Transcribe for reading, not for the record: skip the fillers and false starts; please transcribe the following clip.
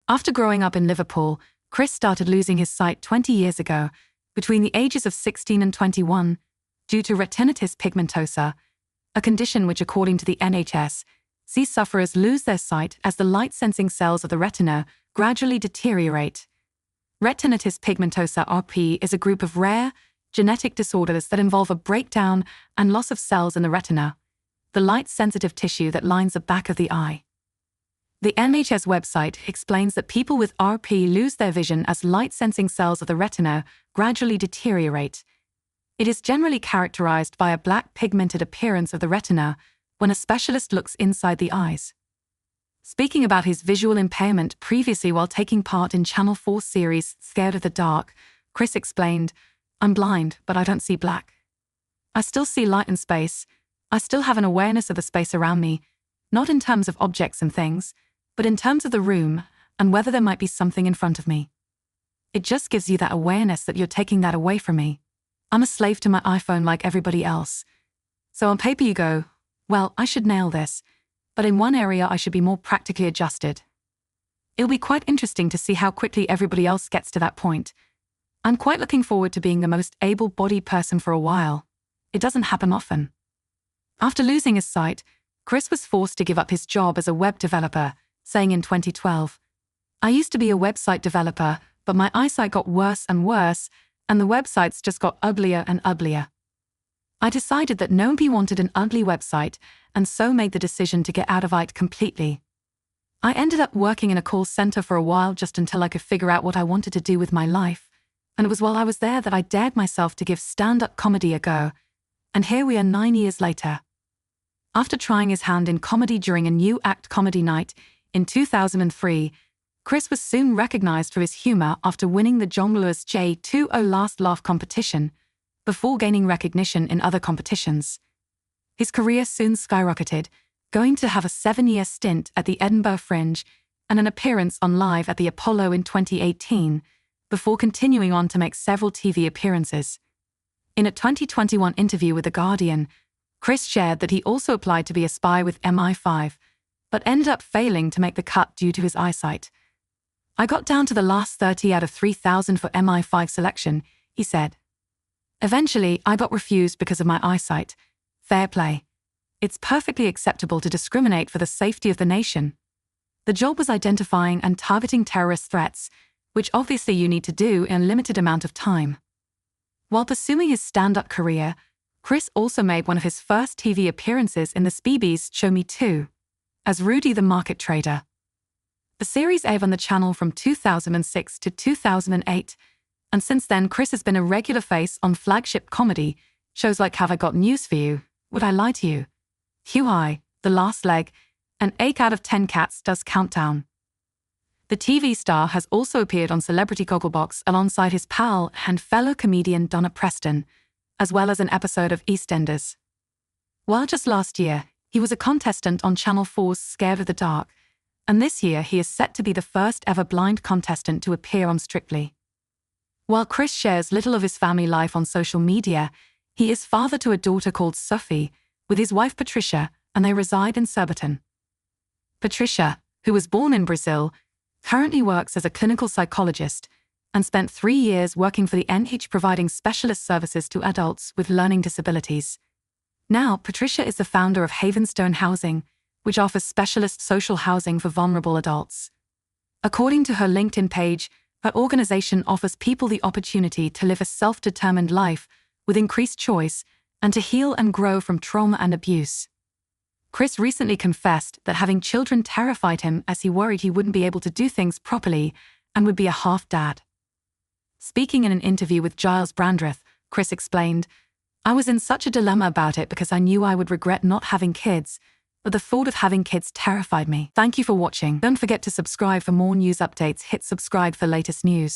After growing up in Liverpool, Chris started losing his sight 20 years ago, between the ages of 16 and 21, due to retinitis pigmentosa, a condition which, according to the NHS, sees sufferers lose their sight as the light-sensing cells of the retina gradually deteriorate. Retinitis pigmentosa (RP) is a group of rare, genetic disorders that involve a breakdown and loss of cells in the retina, the light-sensitive tissue that lines the back of the eye. The NHS website explains that people with RP lose their vision as light-sensing cells of the retina gradually deteriorate. It is generally characterized by a black pigmented appearance of the retina when a specialist looks inside the eyes. Speaking about his visual impairment previously while taking part in Channel 4's series Scared of the Dark, Chris explained, "I'm blind, but I don't see black. I still see light and space. I still have an awareness of the space around me, not in terms of objects and things, but in terms of the room and whether there might be something in front of me. It just gives you that awareness that you're taking that away from me. I'm a slave to my iPhone like everybody else. So on paper you go, well, I should nail this, but in one area I should be more practically adjusted. It'll be quite interesting to see how quickly everybody else gets to that point. I'm quite looking forward to being the most able-bodied person for a while. It doesn't happen often." After losing his sight, Chris was forced to give up his job as a web developer, saying in 2012, "I used to be a website developer, but my eyesight got worse and worse, and the websites just got uglier and uglier. I decided that nobody wanted an ugly website, and so made the decision to get out of it completely. I ended up working in a call center for a while just until I could figure out what I wanted to do with my life, and it was while I was there that I dared myself to give stand-up comedy a go, and here we are 9 years later." After trying his hand in comedy during a new act comedy night in 2003, Chris was soon recognized for his humor after winning the John Lewis J20 Last Laugh competition, before gaining recognition in other competitions. His career soon skyrocketed, going to have a 7-year stint at the Edinburgh Fringe and an appearance on Live at the Apollo in 2018, before continuing on to make several TV appearances. In a 2021 interview with The Guardian, Chris shared that he also applied to be a spy with MI5, but ended up failing to make the cut due to his eyesight. "I got down to the last 30 out of 3,000 for MI5 selection," he said. "Eventually, I got refused because of my eyesight. Fair play. It's perfectly acceptable to discriminate for the safety of the nation. The job was identifying and targeting terrorist threats, which obviously you need to do in a limited amount of time." While pursuing his stand-up career, Chris also made one of his first TV appearances in the SBB's Show Me 2, as Rudy the Market Trader. The series aired on the channel from 2006 to 2008, and since then Chris has been a regular face on flagship comedy shows like Have I Got News For You, Would I Lie To You, Hugh High, The Last Leg, and 8 out of 10 Cats Does Countdown. The TV star has also appeared on Celebrity Gogglebox alongside his pal and fellow comedian Donna Preston, as well as an episode of EastEnders. While just last year, he was a contestant on Channel 4's Scared of the Dark, and this year he is set to be the first ever blind contestant to appear on Strictly. While Chris shares little of his family life on social media, he is father to a daughter called Sophie, with his wife Patricia, and they reside in Surbiton. Patricia, who was born in Brazil, currently works as a clinical psychologist and spent 3 years working for the NH providing specialist services to adults with learning disabilities. Now, Patricia is the founder of Havenstone Housing, which offers specialist social housing for vulnerable adults. According to her LinkedIn page, her organization offers people the opportunity to live a self-determined life with increased choice and to heal and grow from trauma and abuse. Chris recently confessed that having children terrified him as he worried he wouldn't be able to do things properly and would be a half-dad. Speaking in an interview with Giles Brandreth, Chris explained, "I was in such a dilemma about it because I knew I would regret not having kids, but the thought of having kids terrified me." Thank you for watching. Don't forget to subscribe for more news updates. Hit subscribe for latest news.